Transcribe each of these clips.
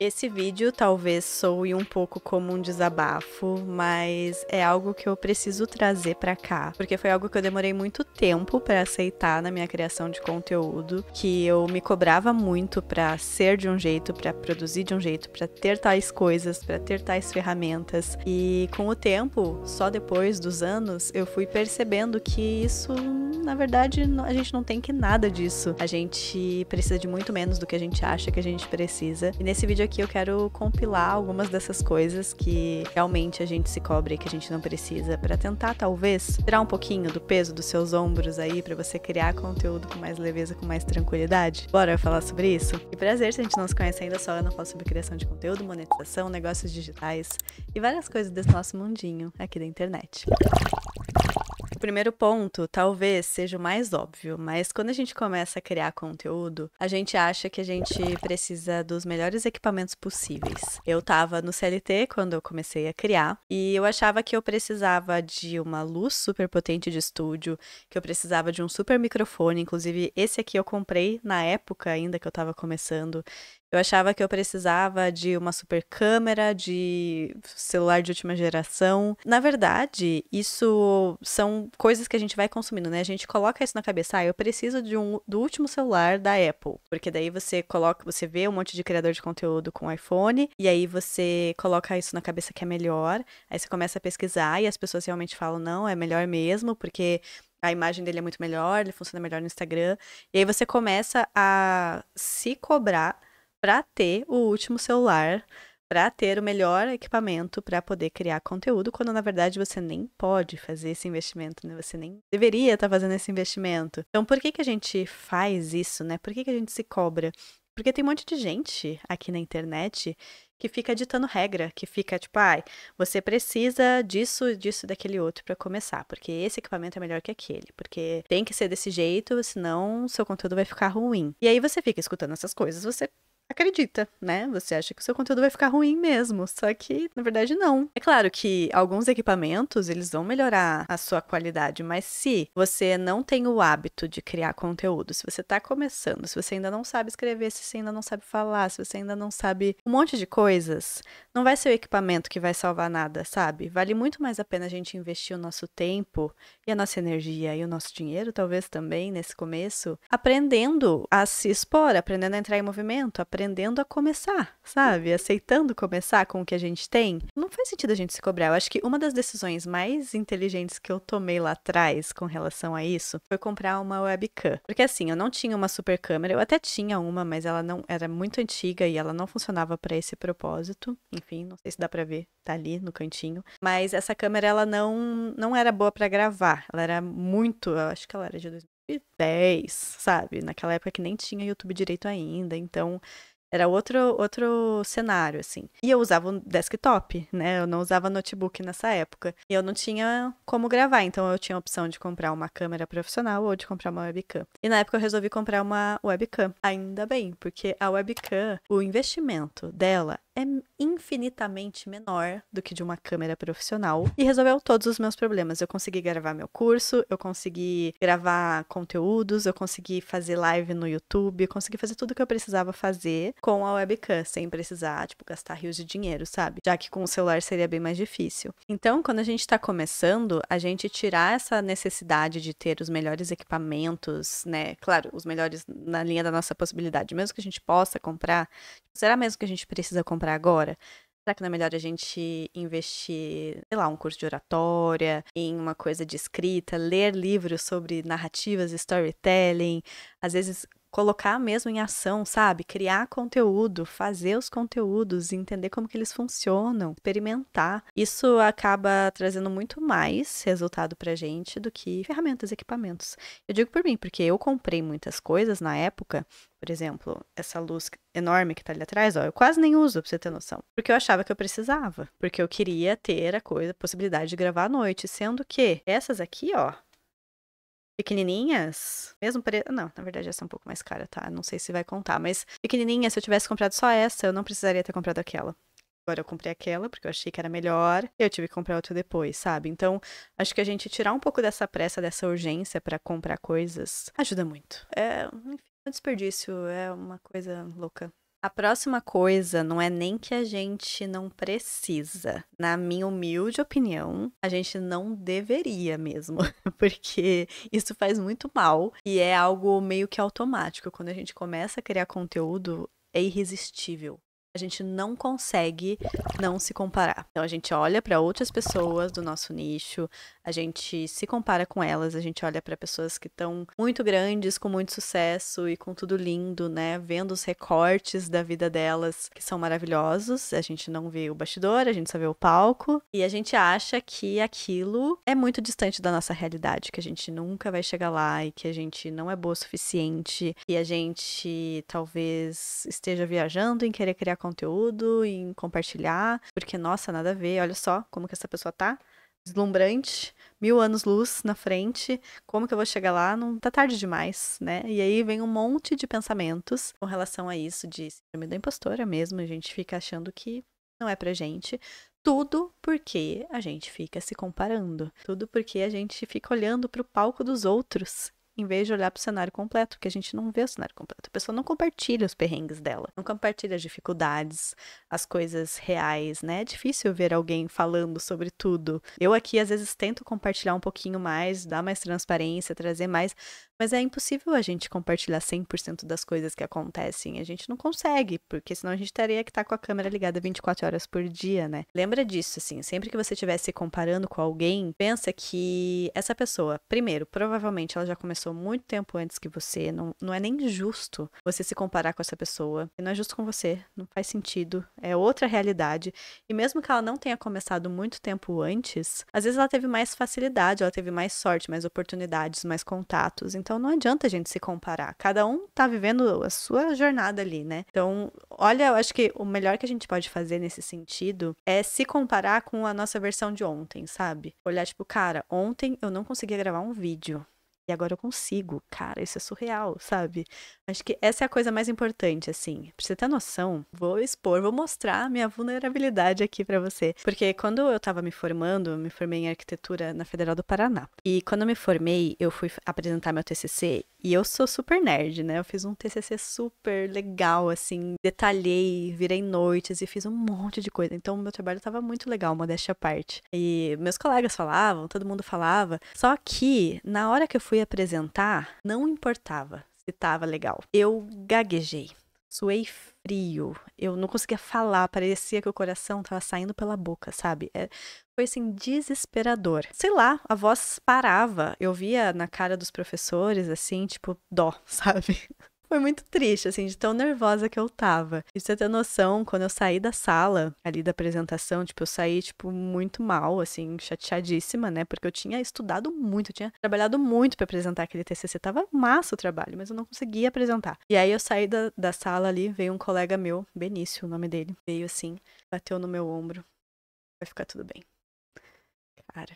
Esse vídeo talvez soe um pouco como um desabafo, mas é algo que eu preciso trazer pra cá, porque foi algo que eu demorei muito tempo pra aceitar na minha criação de conteúdo, que eu me cobrava muito pra ser de um jeito, pra produzir de um jeito, pra ter tais coisas, pra ter tais ferramentas. E com o tempo, só depois dos anos, eu fui percebendo que isso, na verdade, a gente não tem que nada disso. A gente precisa de muito menos do que a gente acha que a gente precisa. E nesse vídeo aqui eu quero compilar algumas dessas coisas que realmente a gente se cobra e que a gente não precisa, pra tentar talvez tirar um pouquinho do peso dos seus ombros aí, pra você criar conteúdo com mais leveza, com mais tranquilidade. Bora falar sobre isso? E prazer, se a gente não se conhece ainda, só eu não falo sobre criação de conteúdo, monetização, negócios digitais e várias coisas desse nosso mundinho aqui da internet. O primeiro ponto talvez seja o mais óbvio, mas quando a gente começa a criar conteúdo, a gente acha que a gente precisa dos melhores equipamentos possíveis. Eu tava no CLT quando eu comecei a criar e eu achava que eu precisava de uma luz super potente de estúdio, que eu precisava de um super microfone, inclusive esse aqui eu comprei na época ainda que eu tava começando. Eu achava que eu precisava de uma super câmera, de celular de última geração. Na verdade, isso são coisas que a gente vai consumindo, né? A gente coloca isso na cabeça, eu preciso do último celular da Apple. Porque daí você vê um monte de criador de conteúdo com iPhone, e aí você coloca isso na cabeça que é melhor, aí você começa a pesquisar e as pessoas realmente falam, não, é melhor mesmo, porque a imagem dele é muito melhor, ele funciona melhor no Instagram. E aí você começa a se cobrar para ter o último celular, para ter o melhor equipamento para poder criar conteúdo, quando na verdade você nem pode fazer esse investimento, né? Você nem deveria estar fazendo esse investimento. Então, por que que a gente faz isso, né? Por que que a gente se cobra? Porque tem um monte de gente aqui na internet que fica ditando regra, que fica tipo, você precisa disso, disso, daquele outro para começar, porque esse equipamento é melhor que aquele, porque tem que ser desse jeito, senão seu conteúdo vai ficar ruim. E aí você fica escutando essas coisas, você acredita, né? Você acha que o seu conteúdo vai ficar ruim mesmo, só que na verdade não. É claro que alguns equipamentos, eles vão melhorar a sua qualidade, mas se você não tem o hábito de criar conteúdo, se você tá começando, se você ainda não sabe escrever, se você ainda não sabe falar, se você ainda não sabe um monte de coisas, não vai ser o equipamento que vai salvar nada, sabe? Vale muito mais a pena a gente investir o nosso tempo e a nossa energia e o nosso dinheiro, talvez também, nesse começo, aprendendo a se expor, aprendendo a entrar em movimento, aprendendo a começar, sabe? Aceitando começar com o que a gente tem. Não faz sentido a gente se cobrar. Eu acho que uma das decisões mais inteligentes que eu tomei lá atrás com relação a isso foi comprar uma webcam. Porque assim, eu não tinha uma super câmera, eu até tinha uma, mas ela não era muito antiga e ela não funcionava para esse propósito. Enfim, não sei se dá pra ver, tá ali no cantinho. Mas essa câmera, ela não era boa pra gravar. Ela era muito, eu acho que ela era de 2010, sabe? Naquela época que nem tinha YouTube direito ainda, então era outro cenário, assim. E eu usava um desktop, né? Eu não usava notebook nessa época. E eu não tinha como gravar, então eu tinha a opção de comprar uma câmera profissional ou de comprar uma webcam. E na época eu resolvi comprar uma webcam. Ainda bem, porque a webcam, o investimento dela é infinitamente menor do que de uma câmera profissional e resolveu todos os meus problemas. Eu consegui gravar meu curso, eu consegui gravar conteúdos, eu consegui fazer live no YouTube, eu consegui fazer tudo que eu precisava fazer com a webcam, sem precisar, tipo, gastar rios de dinheiro, sabe? Já que com o celular seria bem mais difícil. Então, quando a gente tá começando, a gente tirar essa necessidade de ter os melhores equipamentos, né? Claro, os melhores na linha da nossa possibilidade, mesmo que a gente possa comprar, será mesmo que a gente precisa comprar agora? Será que não é melhor a gente investir, sei lá, um curso de oratória, em uma coisa de escrita, ler livros sobre narrativas, storytelling, às vezes colocar mesmo em ação, sabe? Criar conteúdo, fazer os conteúdos, entender como que eles funcionam, experimentar. Isso acaba trazendo muito mais resultado pra gente do que ferramentas, equipamentos. Eu digo por mim, porque eu comprei muitas coisas na época. Por exemplo, essa luz enorme que tá ali atrás, eu quase nem uso, pra você ter noção. Porque eu achava que eu precisava. Porque eu queria ter a possibilidade de gravar à noite. Sendo que essas aqui, pequenininhas, mesmo não, na verdade essa é um pouco mais cara, tá? Não sei se vai contar, mas pequenininha, se eu tivesse comprado só essa, eu não precisaria ter comprado aquela. Agora eu comprei aquela porque eu achei que era melhor, e eu tive que comprar outra depois, sabe? Então, acho que a gente tirar um pouco dessa pressa, dessa urgência pra comprar coisas, ajuda muito. Enfim, o desperdício é uma coisa louca. A próxima coisa não é nem que a gente não precisa. Na minha humilde opinião, a gente não deveria mesmo, porque isso faz muito mal e é algo meio que automático. Quando a gente começa a criar conteúdo, é irresistível. A gente não consegue não se comparar. Então a gente olha para outras pessoas do nosso nicho, a gente se compara com elas, a gente olha para pessoas que estão muito grandes, com muito sucesso e com tudo lindo, né? Vendo os recortes da vida delas, que são maravilhosos. A gente não vê o bastidor, a gente só vê o palco e a gente acha que aquilo é muito distante da nossa realidade, que a gente nunca vai chegar lá e que a gente não é boa o suficiente, e a gente talvez esteja viajando em querer criar conteúdo, em compartilhar, porque, nossa, nada a ver, olha só como que essa pessoa tá, deslumbrante, 1000 anos-luz na frente, como que eu vou chegar lá? Não tá tarde demais, né? E aí vem um monte de pensamentos com relação a isso, de síndrome da impostora mesmo, a gente fica achando que não é pra gente. Tudo porque a gente fica se comparando. Tudo porque a gente fica olhando pro palco dos outros, em vez de olhar pro cenário completo, porque a gente não vê o cenário completo. A pessoa não compartilha os perrengues dela, não compartilha as dificuldades, as coisas reais, né? É difícil ver alguém falando sobre tudo. Eu aqui, às vezes, tento compartilhar um pouquinho mais, dar mais transparência, trazer mais, mas é impossível a gente compartilhar 100% das coisas que acontecem. A gente não consegue, porque senão a gente teria que estar com a câmera ligada 24 horas por dia, né? Lembra disso, assim, sempre que você estiver se comparando com alguém, pensa que essa pessoa, primeiro, provavelmente ela já começou muito tempo antes que você, não é nem justo você se comparar com essa pessoa, e não é justo com você, não faz sentido, é outra realidade, e mesmo que ela não tenha começado muito tempo antes, às vezes ela teve mais facilidade, ela teve mais sorte, mais oportunidades, mais contatos, então não adianta a gente se comparar, cada um tá vivendo a sua jornada ali, né? Então, olha, eu acho que o melhor que a gente pode fazer nesse sentido é se comparar com a nossa versão de ontem, sabe? Olhar tipo, cara, ontem eu não conseguia gravar um vídeo. E agora eu consigo. Cara, isso é surreal, sabe? Acho que essa é a coisa mais importante, assim. Pra você ter noção, vou expor, vou mostrar a minha vulnerabilidade aqui pra você. Porque quando eu tava me formando, eu me formei em arquitetura na Federal do Paraná. E quando eu me formei, eu fui apresentar meu TCC. E eu sou super nerd, né? Eu fiz um TCC super legal, assim. Detalhei, virei noites e fiz um monte de coisa. Então, o meu trabalho tava muito legal, modéstia à parte. E meus colegas falavam, todo mundo falava. Só que, na hora que eu fui apresentar, não importava se tava legal. Eu gaguejei, suei frio, eu não conseguia falar, parecia que o coração tava saindo pela boca, sabe? Foi assim, desesperador. Sei lá, a voz parava, eu via na cara dos professores, assim, tipo, dó, sabe? Foi muito triste, assim, de tão nervosa que eu tava. E pra você ter noção, quando eu saí da sala ali da apresentação, tipo, eu saí, tipo, muito mal, assim, chateadíssima, né? Porque eu tinha estudado muito, eu tinha trabalhado muito pra apresentar aquele TCC. Tava massa o trabalho, mas eu não conseguia apresentar. E aí eu saí da sala ali, veio um colega meu, Benício, o nome dele, veio assim, bateu no meu ombro. Vai ficar tudo bem. Cara,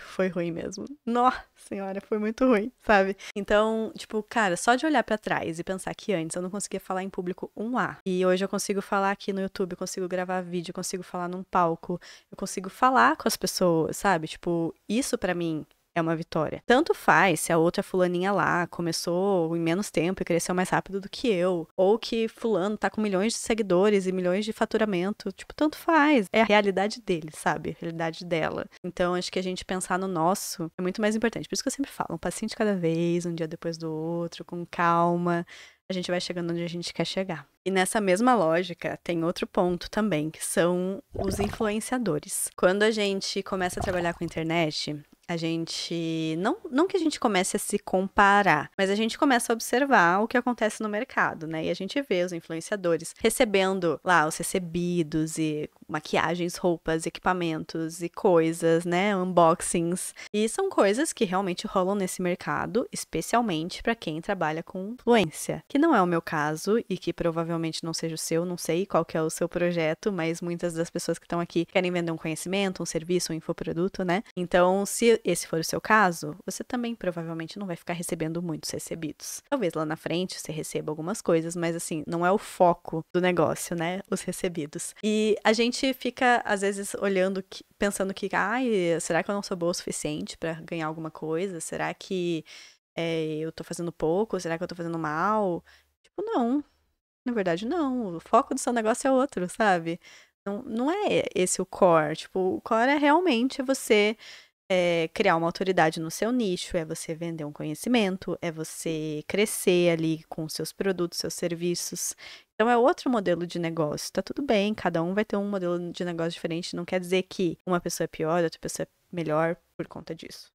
foi ruim mesmo. Nossa senhora, foi muito ruim, sabe? Então, tipo, cara, só de olhar pra trás e pensar que antes eu não conseguia falar em público um A. E hoje eu consigo falar aqui no YouTube, eu consigo gravar vídeo, eu consigo falar num palco, eu consigo falar com as pessoas, sabe? Tipo, isso pra mim é uma vitória. Tanto faz se a outra fulaninha lá começou em menos tempo e cresceu mais rápido do que eu, ou que fulano tá com milhões de seguidores e milhões de faturamento, tipo, tanto faz. É a realidade dele, sabe? A realidade dela. Então, acho que a gente pensar no nosso é muito mais importante. Por isso que eu sempre falo, um passinho de cada vez, um dia depois do outro, com calma. A gente vai chegando onde a gente quer chegar. E nessa mesma lógica, tem outro ponto também, que são os influenciadores. Quando a gente começa a trabalhar com internet, a gente, não que a gente comece a se comparar, mas a gente começa a observar o que acontece no mercado, né? E a gente vê os influenciadores recebendo lá os recebidos e maquiagens, roupas, equipamentos e coisas, né? Unboxings. E são coisas que realmente rolam nesse mercado, especialmente para quem trabalha com influência, que não é o meu caso e que provavelmente não seja o seu, não sei qual que é o seu projeto, mas muitas das pessoas que estão aqui querem vender um conhecimento, um serviço, um infoproduto, né? Então, se esse for o seu caso, você também provavelmente não vai ficar recebendo muitos recebidos. Talvez lá na frente você receba algumas coisas, mas assim, não é o foco do negócio, né? Os recebidos. E a gente fica, às vezes, olhando, pensando que, ai, será que eu não sou boa o suficiente pra ganhar alguma coisa? Será que eu tô fazendo pouco? Será que eu tô fazendo mal? Tipo, não. na verdade não, o foco do seu negócio é outro, sabe? Não é esse o core. Tipo, o core é realmente você criar uma autoridade no seu nicho, é você vender um conhecimento, é você crescer ali com seus produtos, seus serviços. Então é outro modelo de negócio. Tá tudo bem, cada um vai ter um modelo de negócio diferente. Não quer dizer que uma pessoa é pior, outra pessoa é melhor por conta disso.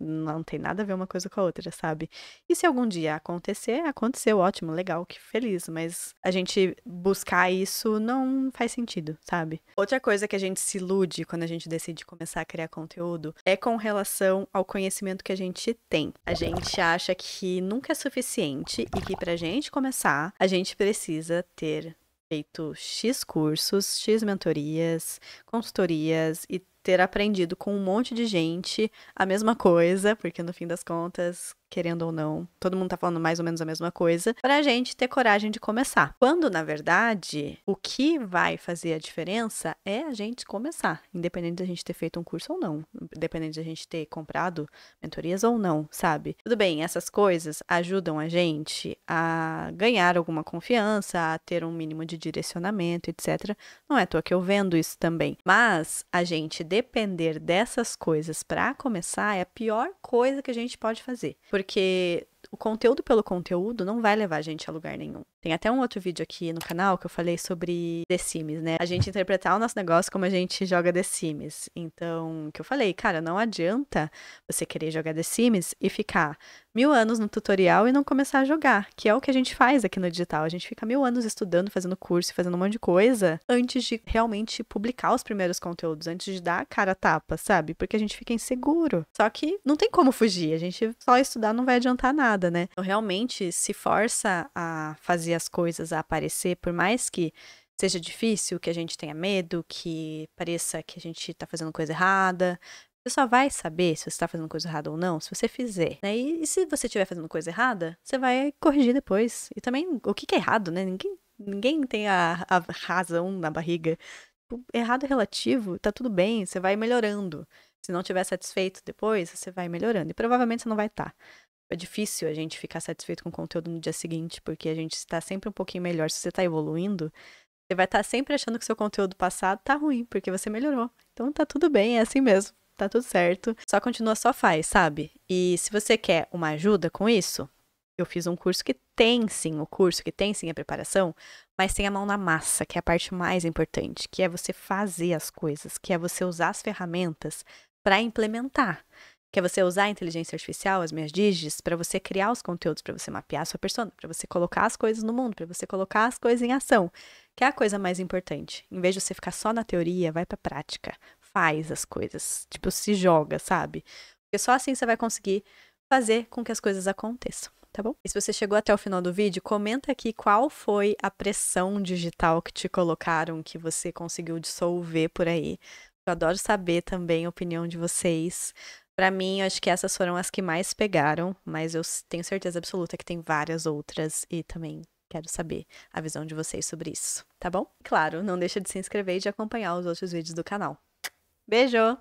Não tem nada a ver uma coisa com a outra, sabe? E se algum dia acontecer, aconteceu, ótimo, legal, que feliz. Mas a gente buscar isso não faz sentido, sabe? Outra coisa que a gente se ilude quando a gente decide começar a criar conteúdo é com relação ao conhecimento que a gente tem. A gente acha que nunca é suficiente e que pra gente começar, a gente precisa ter feito X cursos, X mentorias, consultorias e ter aprendido com um monte de gente a mesma coisa, porque no fim das contas, querendo ou não, todo mundo tá falando mais ou menos a mesma coisa, pra gente ter coragem de começar. Quando, na verdade, o que vai fazer a diferença é a gente começar, independente de a gente ter feito um curso ou não, independente de a gente ter comprado mentorias ou não, sabe? Tudo bem, essas coisas ajudam a gente a ganhar alguma confiança, a ter um mínimo de direcionamento, etc. Não é à toa que eu vendo isso também. Mas a gente depender dessas coisas para começar é a pior coisa que a gente pode fazer. Porque o conteúdo pelo conteúdo não vai levar a gente a lugar nenhum. Tem até um outro vídeo aqui no canal que eu falei sobre The Sims, né? A gente interpretar o nosso negócio como a gente joga The Sims. Então, que eu falei, cara, não adianta você querer jogar The Sims e ficar 1000 anos no tutorial e não começar a jogar, que é o que a gente faz aqui no digital. A gente fica 1000 anos estudando, fazendo curso, fazendo um monte de coisa, antes de realmente publicar os primeiros conteúdos, antes de dar a cara a tapa, sabe? Porque a gente fica inseguro. Só que não tem como fugir, a gente só estudar não vai adiantar nada, né? Então, realmente, se força a fazer as coisas a aparecer, por mais que seja difícil, que a gente tenha medo, que pareça que a gente tá fazendo coisa errada, você só vai saber se você está fazendo coisa errada ou não se você fizer, né? E se você estiver fazendo coisa errada, você vai corrigir depois. E também, o que é errado, né? Ninguém tem a razão na barriga. O errado é relativo, tá tudo bem, você vai melhorando. Se não estiver satisfeito depois, você vai melhorando. E provavelmente você não vai estar. É difícil a gente ficar satisfeito com o conteúdo no dia seguinte, porque a gente está sempre um pouquinho melhor. Se você está evoluindo, você vai estar sempre achando que seu conteúdo passado tá ruim, porque você melhorou. Então tá tudo bem, é assim mesmo. Tá tudo certo. Só continua, só faz, sabe? E se você quer uma ajuda com isso, eu fiz um curso que tem sim a preparação, mas tem a mão na massa, que é a parte mais importante, que é você fazer as coisas, que é você usar as ferramentas para implementar. Que é você usar a inteligência artificial, as minhas digis, para você criar os conteúdos, para você mapear a sua persona, para você colocar as coisas no mundo, para você colocar as coisas em ação, que é a coisa mais importante. Em vez de você ficar só na teoria, vai pra prática, faz as coisas, tipo, se joga, sabe? Porque só assim você vai conseguir fazer com que as coisas aconteçam, tá bom? E se você chegou até o final do vídeo, comenta aqui qual foi a pressão digital que te colocaram, que você conseguiu dissolver por aí. Eu adoro saber também a opinião de vocês. Pra mim, eu acho que essas foram as que mais pegaram, mas eu tenho certeza absoluta que tem várias outras e também quero saber a visão de vocês sobre isso, tá bom? Claro, não deixa de se inscrever e de acompanhar os outros vídeos do canal. Beijo!